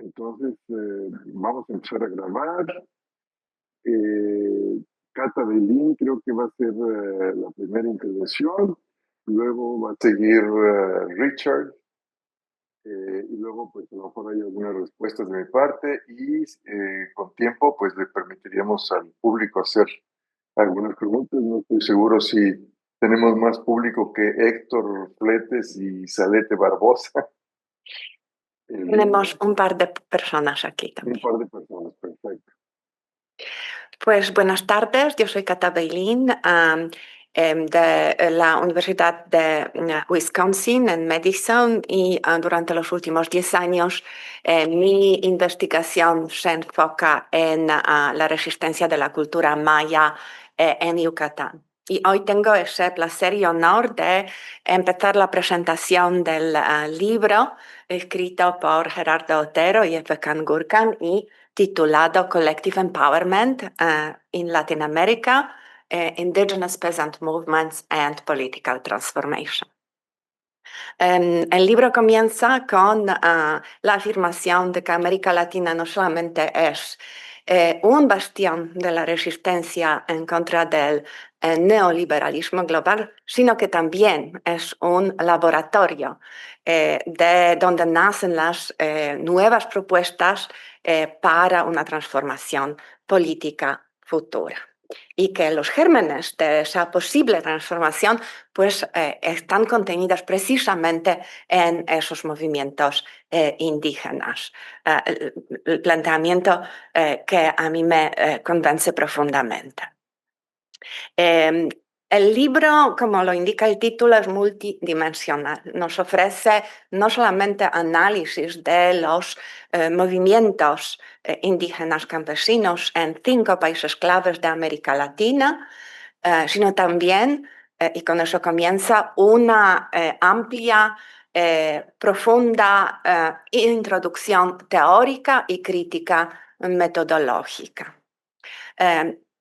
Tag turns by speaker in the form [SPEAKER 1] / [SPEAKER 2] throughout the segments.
[SPEAKER 1] Entonces, vamos a empezar a grabar. Kata Beilin creo que va a ser la primera intervención. Luego va a seguir Richard. Y luego, pues, a lo mejor hay algunas respuestas de mi parte. Y con tiempo, pues, le permitiríamos al público hacer algunas preguntas. No estoy seguro si tenemos más público que Héctor Fletes y Salete Barbosa.
[SPEAKER 2] Tenemos un par de personas aquí también.
[SPEAKER 1] Un par de personas, perfecto.
[SPEAKER 2] Pues buenas tardes, yo soy Kata Beilin de la Universidad de Wisconsin-Madison y durante los últimos 10 años mi investigación se enfoca en la resistencia de la cultura maya en Yucatán. Y hoy tengo ese placer y honor de empezar la presentación del libro escrito por Gerardo Otero y Efe Gürcan y titulado Collective Empowerment in Latin America, Indigenous Peasant Movements and Political Transformation. El libro comienza con la afirmación de que América Latina no solamente es un bastión de la resistencia en contra del neoliberalismo global, sino que también es un laboratorio de donde nacen las nuevas propuestas para una transformación política futura. Y que los gérmenes de esa posible transformación pues están contenidas precisamente en esos movimientos indígenas. El planteamiento que a mí me convence profundamente. El libro, como lo indica el título, es multidimensional. Nos ofrece no solamente análisis de los movimientos indígenas campesinos en 5 países claves de América Latina, sino también, y con eso comienza, una amplia, profunda introducción teórica y crítica metodológica.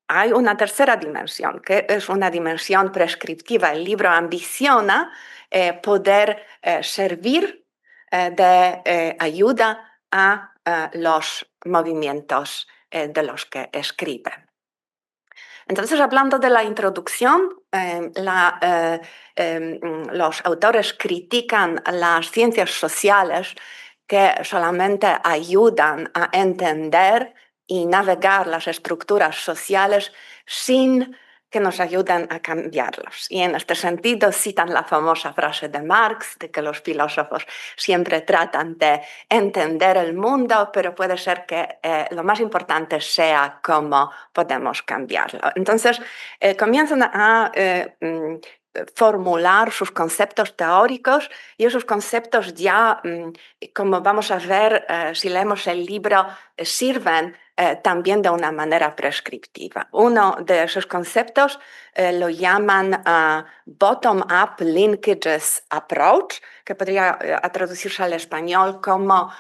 [SPEAKER 2] Hay una tercera dimensión, que es una dimensión prescriptiva. El libro ambiciona poder servir de ayuda a los movimientos de los que escriben. Entonces, hablando de la introducción, los autores critican las ciencias sociales que solamente ayudan a entender y navegar las estructuras sociales sin que nos ayuden a cambiarlos. Y en este sentido citan la famosa frase de Marx de que los filósofos siempre tratan de entender el mundo, pero puede ser que lo más importante sea cómo podemos cambiarlo. Entonces, comienzan a formular sus conceptos teóricos y esos conceptos ya, como vamos a ver si leemos el libro, sirven también de una manera prescriptiva. Uno de esos conceptos lo llaman bottom-up linkages approach, que podría traducirse al español como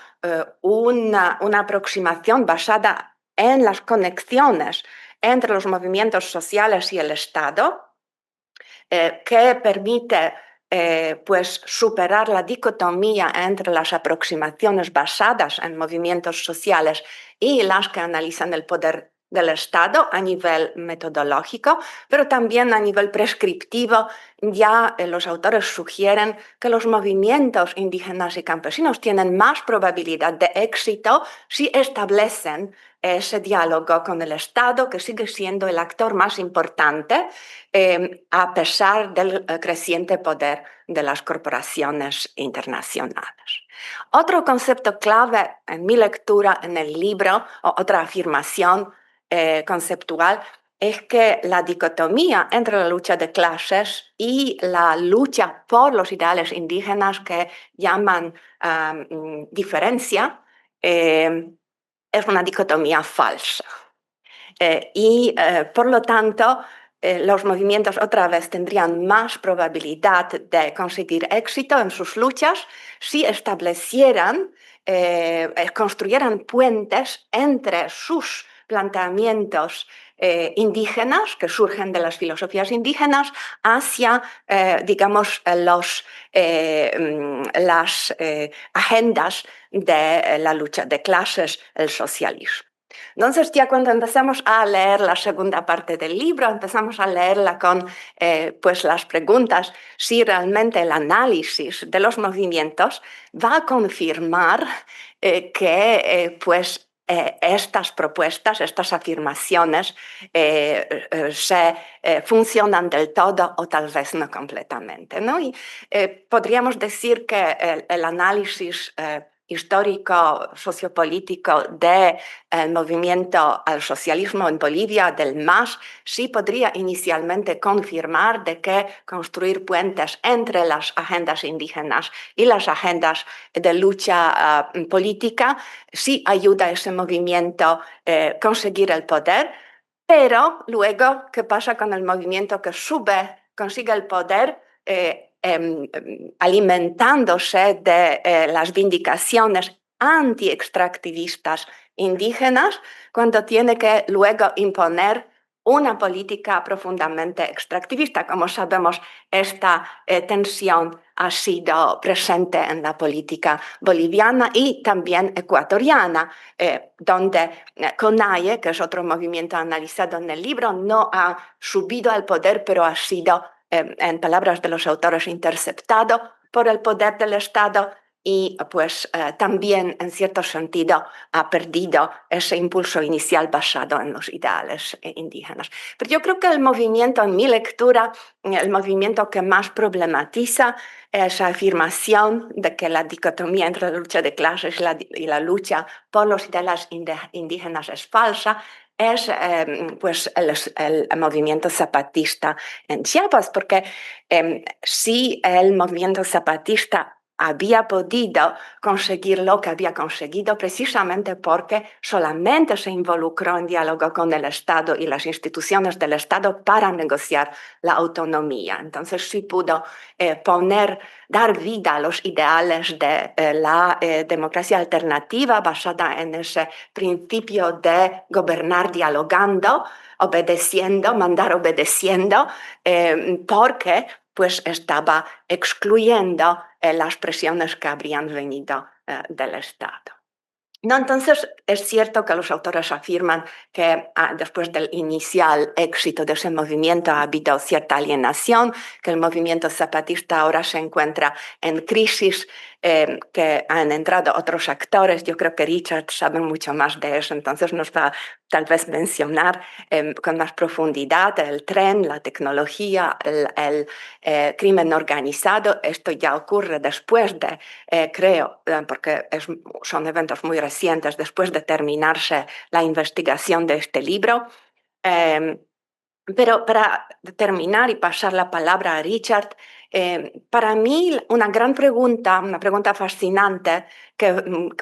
[SPEAKER 2] una aproximación basada en las conexiones entre los movimientos sociales y el Estado, que permite pues superar la dicotomía entre las aproximaciones basadas en movimientos sociales y las que analizan el poder del Estado a nivel metodológico, pero también a nivel prescriptivo. Ya los autores sugieren que los movimientos indígenas y campesinos tienen más probabilidad de éxito si establecen ese diálogo con el Estado, que sigue siendo el actor más importante a pesar del creciente poder de las corporaciones internacionales. Otro concepto clave en mi lectura en el libro, o otra afirmación conceptual, es que la dicotomía entre la lucha de clases y la lucha por los ideales indígenas, que llaman diferencia, es una dicotomía falsa. Por lo tanto, los movimientos otra vez tendrían más probabilidad de conseguir éxito en sus luchas si establecieran, construyeran puentes entre sus planteamientos indígenas que surgen de las filosofías indígenas hacia, digamos, las agendas de la lucha de clases, el socialismo. Entonces, ya cuando empezamos a leer la segunda parte del libro, empezamos a leerla con pues las preguntas si realmente el análisis de los movimientos va a confirmar que pues estas propuestas, estas afirmaciones funcionan del todo o tal vez no completamente, ¿no? Y podríamos decir que el análisis histórico, sociopolítico del movimiento al socialismo en Bolivia, del MAS, sí podría inicialmente confirmar de que construir puentes entre las agendas indígenas y las agendas de lucha política sí ayuda a ese movimiento a conseguir el poder, pero luego, ¿qué pasa con el movimiento que consigue el poder? Alimentándose de las vindicaciones anti-extractivistas indígenas, cuando tiene que luego imponer una política profundamente extractivista. Como sabemos, esta tensión ha sido presente en la política boliviana y también ecuatoriana, donde CONAIE, que es otro movimiento analizado en el libro, no ha subido al poder, pero ha sido, en palabras de los autores, interceptado por el poder del Estado y pues también en cierto sentido ha perdido ese impulso inicial basado en los ideales indígenas. Pero yo creo que el movimiento, en mi lectura, el movimiento que más problematiza esa afirmación de que la dicotomía entre la lucha de clases y la lucha por los ideales indígenas es falsa, es pues el movimiento zapatista en Chiapas, porque si el movimiento zapatista había podido conseguir lo que había conseguido precisamente porque solamente se involucró en diálogo con el Estado y las instituciones del Estado para negociar la autonomía. Entonces sí pudo dar vida a los ideales de la democracia alternativa basada en ese principio de gobernar dialogando, obedeciendo, mandar obedeciendo, porque pues estaba excluyendo las presiones que habrían venido del Estado. No, entonces es cierto que los autores afirman que después del inicial éxito de ese movimiento ha habido cierta alienación, que el movimiento zapatista ahora se encuentra en crisis, que han entrado otros actores. Yo creo que Richard sabe mucho más de eso, entonces nos va tal vez mencionar con más profundidad el tren, la tecnología, el crimen organizado. Esto ya ocurre después de, creo, porque son eventos muy recientes, después de terminarse la investigación de este libro. Pero para terminar y pasar la palabra a Richard, para mí una gran pregunta, una pregunta fascinante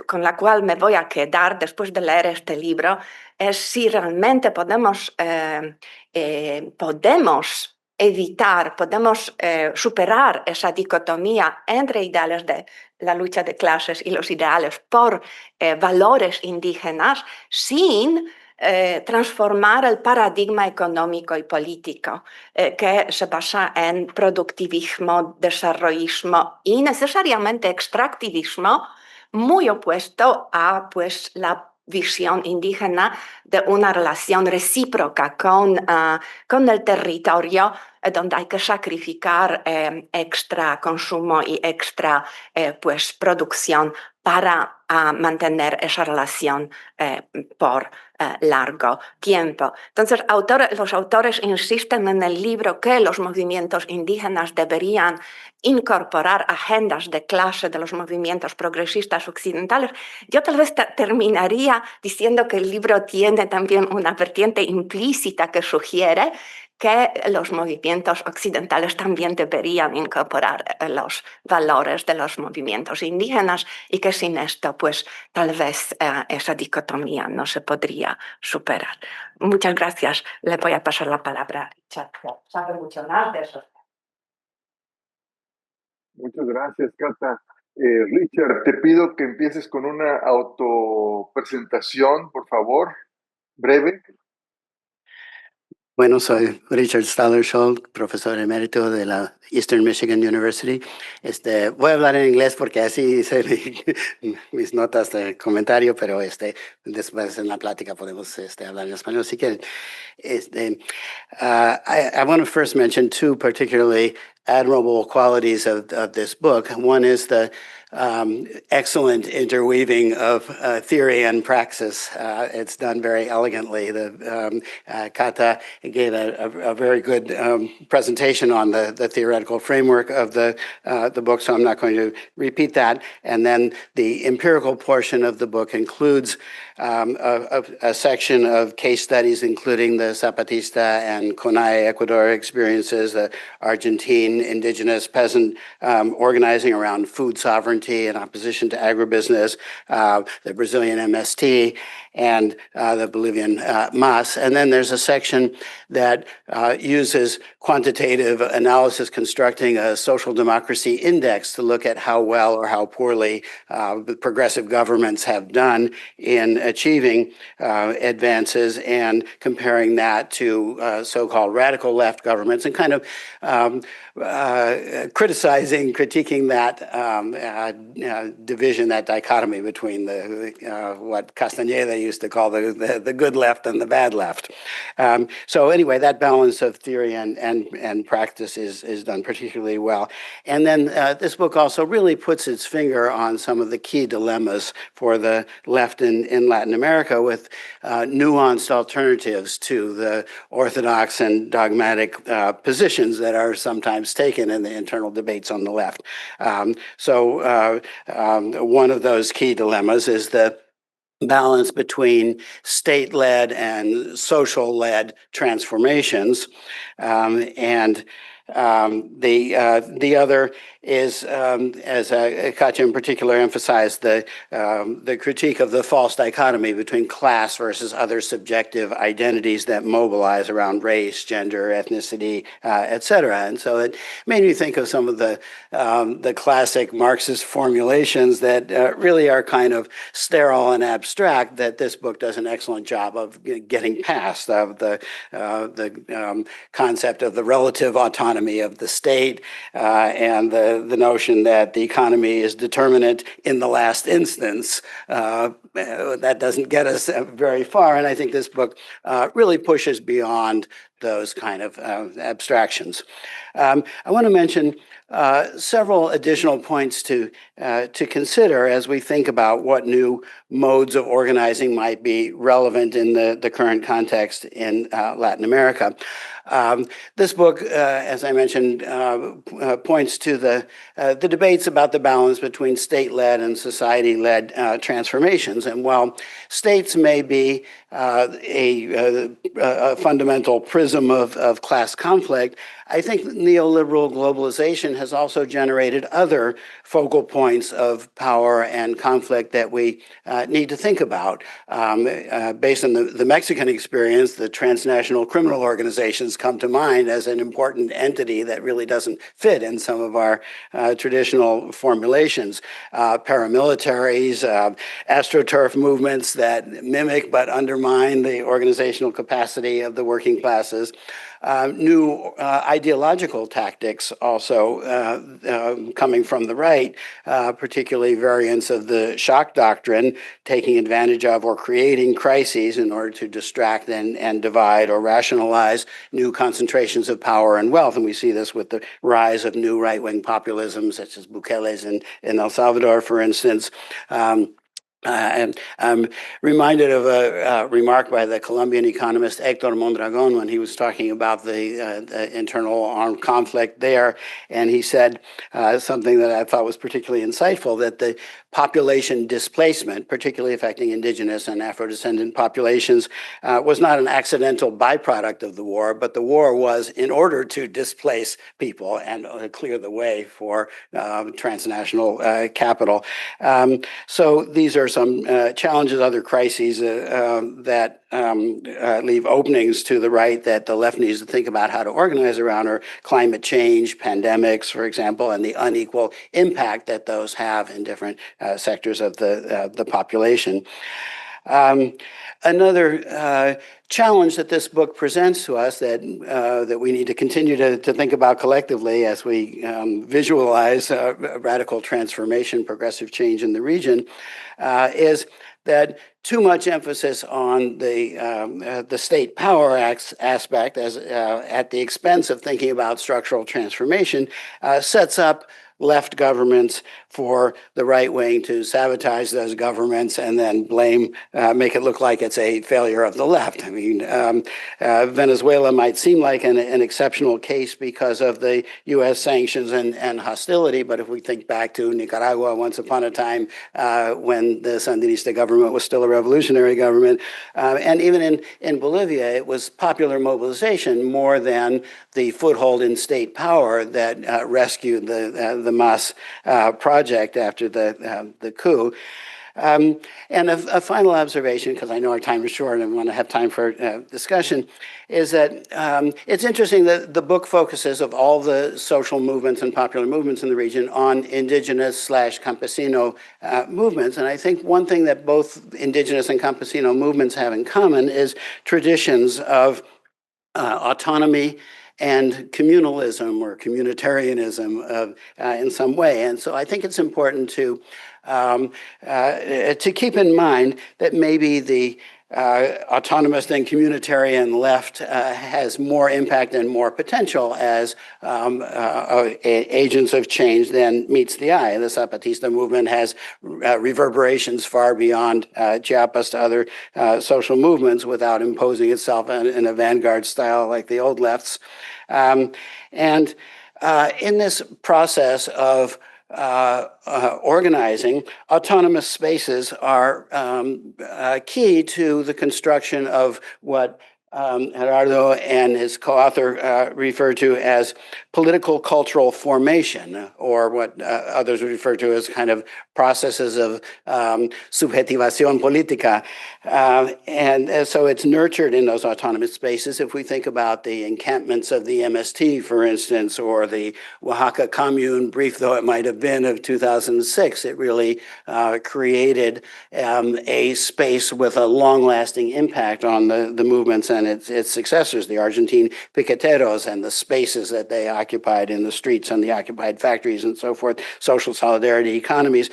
[SPEAKER 2] con la cual me voy a quedar después de leer este libro, es si realmente podemos evitar, podemos superar esa dicotomía entre ideales de la lucha de clases y los ideales por valores indígenas sin transformar el paradigma económico y político que se basa en productivismo, desarrollismo y necesariamente extractivismo, muy opuesto a pues, la visión indígena de una relación recíproca con el territorio, donde hay que sacrificar extra consumo y extra pues, producción para mantener esa relación por largo tiempo. Entonces, los autores insisten en el libro que los movimientos indígenas deberían incorporar agendas de clase de los movimientos progresistas occidentales. Yo tal vez terminaría diciendo que el libro tiene también una vertiente implícita que sugiere que los movimientos occidentales también deberían incorporar los valores de los movimientos indígenas y que sin esto, pues tal vez esa dicotomía no se podría superar. Muchas gracias. Le voy a pasar la palabra a Richard. Sabe mucho más de eso.
[SPEAKER 1] Muchas gracias, Kata. Richard, te pido que empieces con una autopresentación, por favor. breve.
[SPEAKER 3] Bueno, soy Richard Stahler-Sholk, profesor emérito de la Eastern Michigan University. Voy a hablar en inglés porque así hice mis notas de comentario, pero después en la plática podemos hablar en español si quieren. I want to first mention two particularly admirable qualities of this book. One is the excellent interweaving of theory and praxis. It's done very elegantly. Kata gave a very good presentation on the theoretical framework of the book, so I'm not going to repeat that. And then the empirical portion of the book includes a section of case studies, including the Zapatista and Conay Ecuador experiences, the Argentine indigenous peasant organizing around food sovereignty and opposition to agribusiness, the Brazilian MST, and the Bolivian MAS. And then there's a section that uses quantitative analysis constructing a social democracy index to look at how well or how poorly progressive governments have done in achieving advances and comparing that to so-called radical left governments and kind of critiquing that division, that dichotomy between what Castañeda used to call the good left and the bad left. So anyway, that balance of theory and practice is done particularly well. And then this book also really puts its finger on some of the key dilemmas for the left in Latin America with nuanced alternatives to the orthodox and dogmatic positions that are sometimes taken in the internal debates on the left. One of those key dilemmas is the balance between state-led and social-led transformations, and the other is, as Katja in particular emphasized, the critique of the false dichotomy between class versus other subjective identities that mobilize around race, gender, ethnicity, et cetera. And so it made me think of some of the classic Marxist formulations that really are kind of sterile and abstract that this book does an excellent job of getting past, of the concept of the relative autonomy of the state and the notion that the economy is determinate in the last instance. That doesn't get us very far, and I think this book really pushes beyond those kind of abstractions. I want to mention several additional points to consider as we think about what new modes of organizing might be relevant in the current context in Latin America. This book, as I mentioned, points to the debates about the balance between state-led and society-led transformations. And while states may be a fundamental prism of class conflict, I think neoliberal globalization has also generated other focal points of power and conflict that we need to think about. Based on the Mexican experience, the transnational criminal organizations come to mind as an important entity that really doesn't fit in some of our traditional formulations. Paramilitaries, astroturf movements that mimic but undermine the organizational capacity of the working classes. New ideological tactics also coming from the right, particularly variants of the shock doctrine, taking advantage of or creating crises in order to distract and divide or rationalize new concentrations of power and wealth. And we see this with the rise of new right-wing populism, such as Bukele's in El Salvador, for instance. And I'm reminded of a remark by the Colombian economist Héctor Mondragón when he was talking about the internal armed conflict there. And he said something that I thought was particularly insightful, that the population displacement, particularly affecting indigenous and Afro-descendant populations, was not an accidental byproduct of the war, but the war was in order to displace people and clear the way for transnational capital. So these are some challenges, other crises that leave openings to the right that the left needs to think about how to organize around, or climate change, pandemics, for example, and the unequal impact that those have in different sectors of the population. Another challenge that this book presents to us that we need to continue to think about collectively as we visualize radical transformation, progressive change in the region, is that too much emphasis on the state power aspect at the expense of thinking about structural transformation sets up left governments for the right wing to sabotage those governments and then make it look like it's a failure of the left. I mean, Venezuela might seem like an exceptional case because of the U.S. sanctions and hostility, but if we think back to Nicaragua once upon a time when the Sandinista government was still a revolutionary government, and even in Bolivia, it was popular mobilization more than the foothold in state power that rescued the MAS project after the coup. And a final observation, because I know our time is short and I want to have time for discussion, is that it's interesting that the book focuses of all the social movements and popular movements in the region on indigenous/campesino movements. And I think one thing that both indigenous and campesino movements have in common is traditions of autonomy and communalism or communitarianism in some way. And so I think it's important to keep in mind that maybe the autonomous and communitarian left has more impact and more potential as agents of change than meets the eye. The Zapatista movement has reverberations far beyond Chiapas to other social movements without imposing itself in a vanguard style like the old lefts. And in this process of organizing, autonomous spaces are key to the construction of what Gerardo and his co-author refer to as political cultural formation, or what others refer to as kind of processes of subjetivación política. And so it's nurtured in those autonomous spaces. If we think about the encampments of the MST, for instance, or the Oaxaca Commune, brief though it might have been, of 2006, it really created a space with a long-lasting impact on the movements and its successors, the Argentine piqueteros and the spaces that they occupied in the streets and the occupied factories and so forth, social solidarity economies.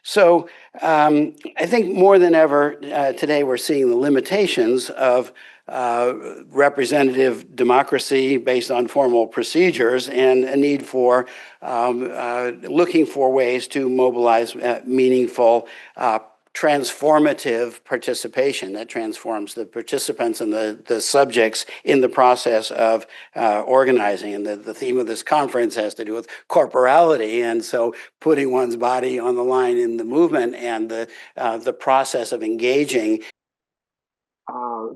[SPEAKER 3] So I think more than ever today we're seeing the limitations of representative democracy based on formal procedures and a need for looking for ways to mobilize meaningful transformative participation that transforms the participants and the subjects in the process of organizing. And the theme of this conference has to do with corporality, and so putting one's body on the line in the movement and the process of engaging.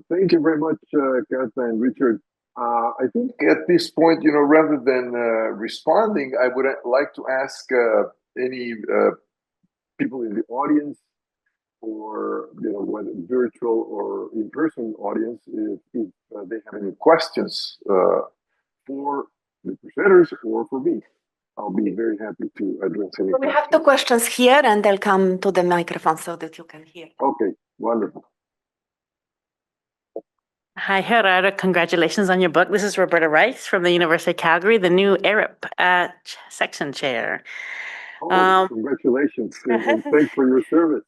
[SPEAKER 1] Thank you very much, Kata and Richard. I think at this point, rather than responding, I would like to ask any people in the audience, or whether virtual or in-person audience, if they have any questions for the presenters or for me. I'll be very happy to address any questions.
[SPEAKER 2] We have two questions here, and they'll come to the microphone so that you can hear.
[SPEAKER 1] Okay, wonderful.
[SPEAKER 4] Hi, Gerardo. Congratulations on your book. This is Roberta Rice from the University of Calgary, the new Arab section chair.
[SPEAKER 1] Congratulations, and thanks for your service.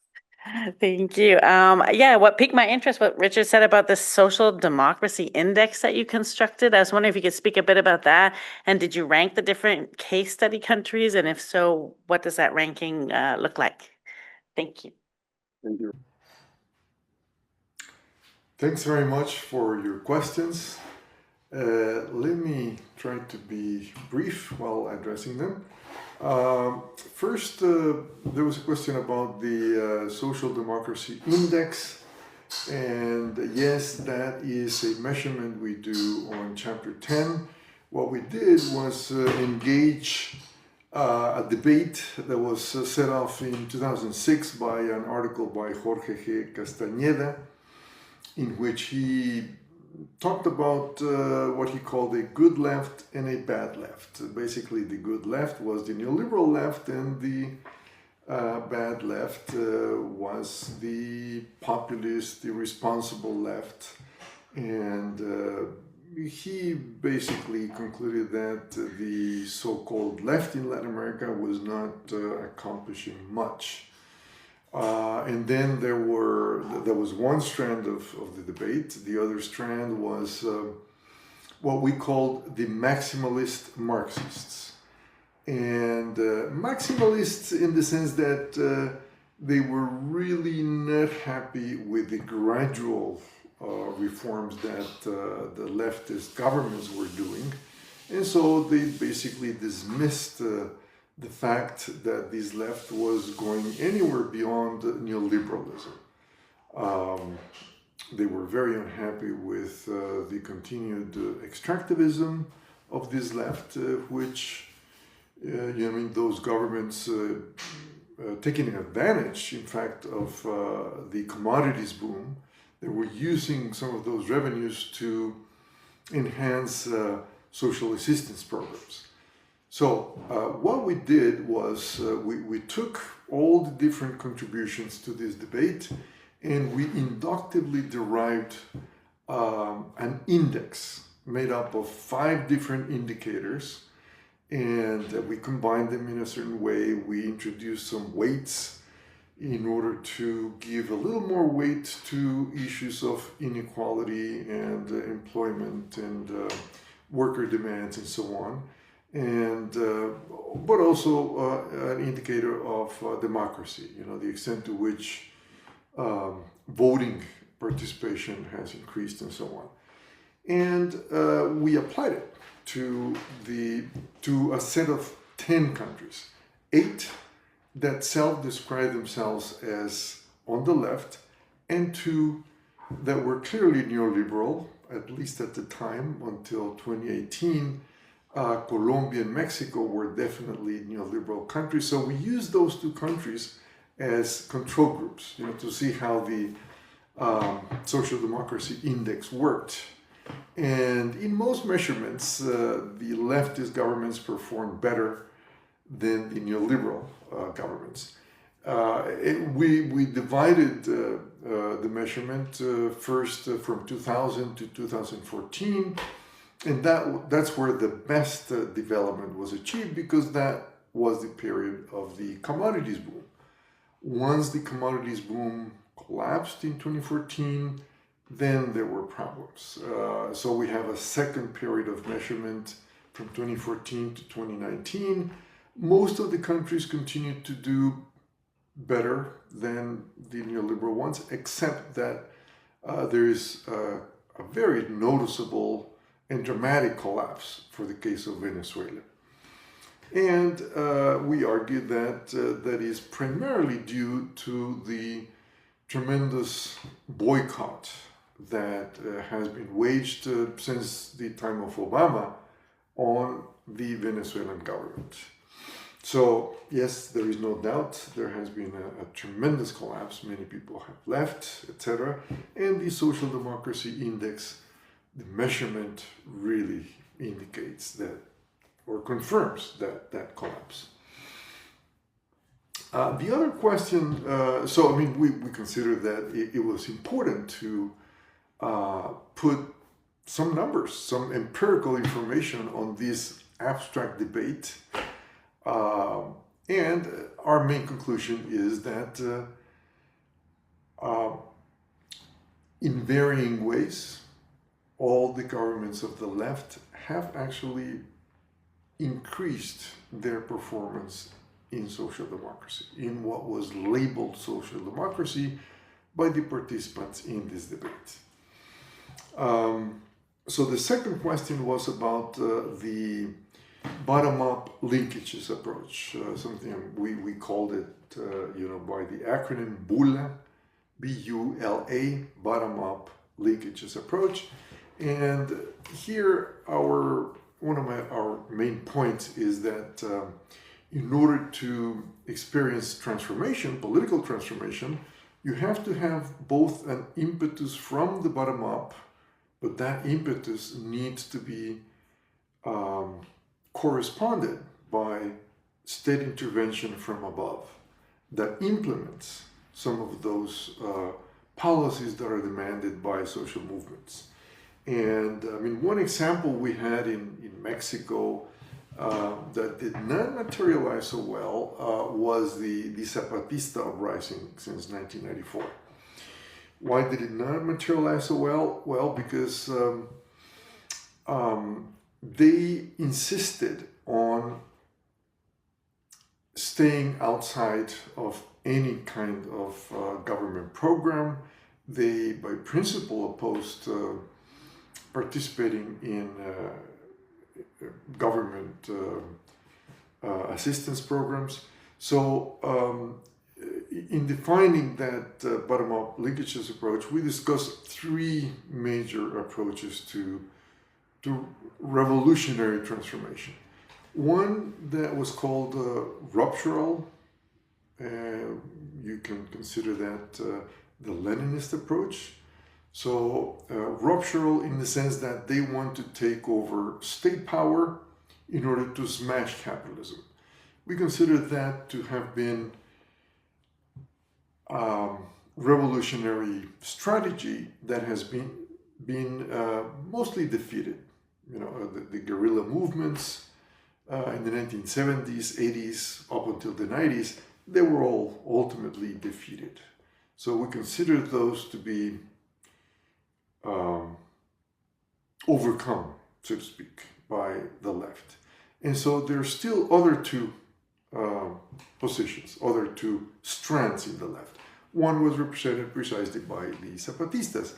[SPEAKER 4] Thank you. What piqued my interest, what Richard said about the social democracy index that you constructed. I was wondering if you could speak a bit about that. And did you rank the different case study countries? And if so, what does that ranking look like? Thank you.
[SPEAKER 1] Thank you.
[SPEAKER 5] Thanks very much for your questions. Let me try to be brief while addressing them. First, there was a question about the Social Democracy Index, and yes, that is a measurement we do on Chapter 10. What we did was engage a debate that was set off in 2006 by an article by Jorge G. Castañeda, in which he talked about what he called a good left and a bad left. Basically, the good left was the neoliberal left, and the bad left was the populist, irresponsible left, and he basically concluded that the so-called left in Latin America was not accomplishing much. And then there was one strand of the debate. The other strand was what we called the maximalist Marxists. And maximalists in the sense that they were really not happy with the gradual reforms that the leftist governments were doing. And so they basically dismissed the fact that this left was going anywhere beyond neoliberalism. They were very unhappy with the continued extractivism of this left, which, those governments taking advantage, in fact, of the commodities boom. They were using some of those revenues to enhance social assistance programs. So what we did was we took all the different contributions to this debate and we inductively derived an index made up of 5 different indicators, and we combined them in a certain way. We introduced some weights in order to give a little more weight to issues of inequality and employment and worker demands and so on. And but also an indicator of democracy, the extent to which voting participation has increased and so on. And we applied it to a set of 10 countries, 8 that self-describe themselves as on the left, and 2 that were clearly neoliberal, at least at the time, until 2018. Colombia and Mexico were definitely neoliberal countries. So we used those 2 countries as control groups, to see how the social democracy index worked. And in most measurements, the leftist governments performed better than the neoliberal governments. We divided the measurement first from 2000 to 2014. And that's where the best development was achieved, because that was the period of the commodities boom. Once the commodities boom collapsed in 2014, then there were problems. So we have a second period of measurement from 2014 to 2019. Most of the countries continued to do better than the neoliberal ones, except that there is a very noticeable and dramatic collapse for the case of Venezuela. And we argue that that is primarily due to the tremendous boycott that has been waged since the time of Obama on the Venezuelan government. So yes, there is no doubt there has been a tremendous collapse. Many people have left, etc. And the social democracy index, the measurement really indicates that, or confirms that collapse. The other question, we consider that it was important to put some numbers, some empirical information on this abstract debate. And our main conclusion is that in varying ways, all the governments of the left have actually increased their performance in social democracy, in what was labeled social democracy by the participants in this debate. So the second question was about the bottom-up linkages approach, something we called it, by the acronym BULA, B-U-L-A, bottom-up linkages approach. And here one of our main points is that in order to experience transformation, political transformation, you have to have both an impetus from the bottom up, but that impetus needs to be corresponded by state intervention from above. that implements some of those policies that are demanded by social movements. And I mean, one example we had in Mexico that did not materialize so well was the Zapatista uprising since 1994. Why did it not materialize so well? Well, because they insisted on staying outside of any kind of government program. They, by principle, opposed participating in government assistance programs. So in defining that bottom-up linkages approach, we discussed three major approaches to revolutionary transformation. One that was called ruptural. You can consider that the Leninist approach. So ruptural in the sense that they want to take over state power in order to smash capitalism. We consider that to have been revolutionary strategy that has been mostly defeated. You know, the guerrilla movements in the 1970s, 80s, up until the 90s, they were all ultimately defeated. So we consider those to be overcome, so to speak, by the left. And so there are still other two positions, other two strands in the left. One was represented precisely by the Zapatistas,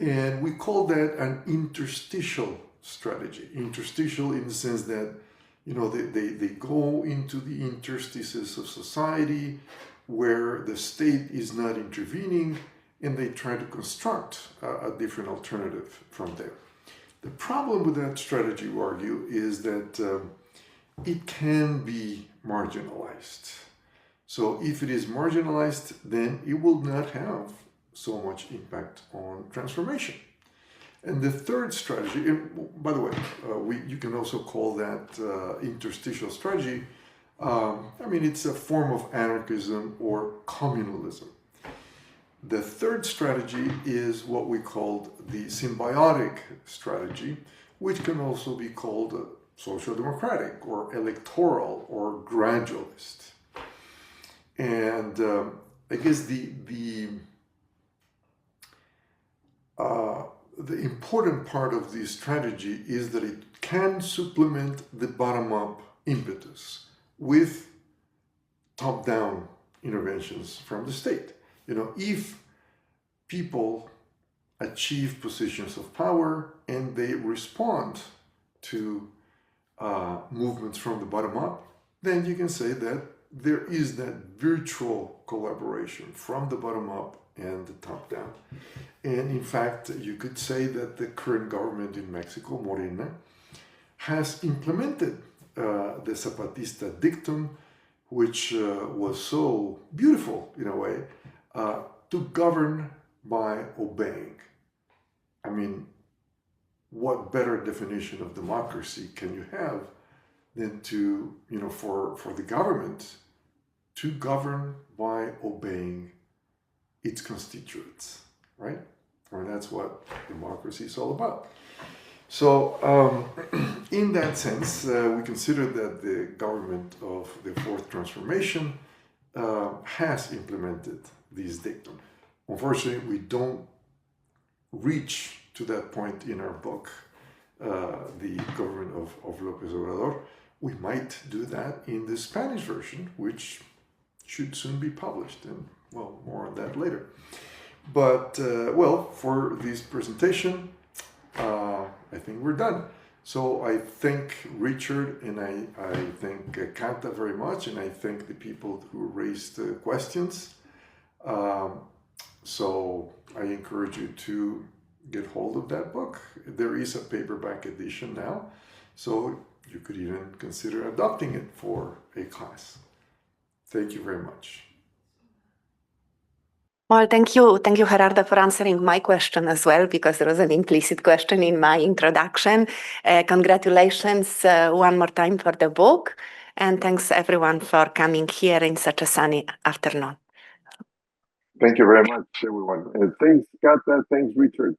[SPEAKER 5] and we call that an interstitial strategy. Interstitial in the sense that, you know, they go into the interstices of society where the state is not intervening, and they try to construct a different alternative from there. The problem with that strategy, we argue, is that it can be marginalized. So if it is marginalized, then it will not have so much impact on transformation. And the third strategy, and by the way, you can also call that interstitial strategy. I mean, it's a form of anarchism or communalism. The third strategy is what we called the symbiotic strategy, which can also be called social democratic or electoral or gradualist. And I guess the important part of this strategy is that it can supplement the bottom-up impetus with top-down interventions from the state. You know, if people achieve positions of power and they respond to movements from the bottom up, then you can say that there is that virtual collaboration from the bottom up and the top down. And in fact, you could say that the current government in Mexico, Morena, has implemented the Zapatista dictum, which was so beautiful in a way, to govern by obeying. I mean, what better definition of democracy can you have than to, you know, for the government to govern by obeying its constituents, right? I mean, that's what democracy is all about. So in that sense, we consider that the government of the Fourth Transformation has implemented this dictum. Unfortunately, we don't reach to that point in our book, the government of López Obrador. We might do that in the Spanish version, which should soon be published, and well, more on that later. But well, for this presentation, I think we're done. So I thank Richard and I thank Kata very much, and I thank the people who raised questions. So I encourage you to get hold of that book. There is a paperback edition now, so you could even consider adopting it for a class. Thank you very much.
[SPEAKER 2] Well, thank you, Gerardo, for answering my question as well, because there was an implicit question in my introduction. Congratulations one more time for the book. And thanks everyone for coming here in such a sunny afternoon.
[SPEAKER 1] Thank you very much, everyone. Thanks, Kata. Thanks, Richard.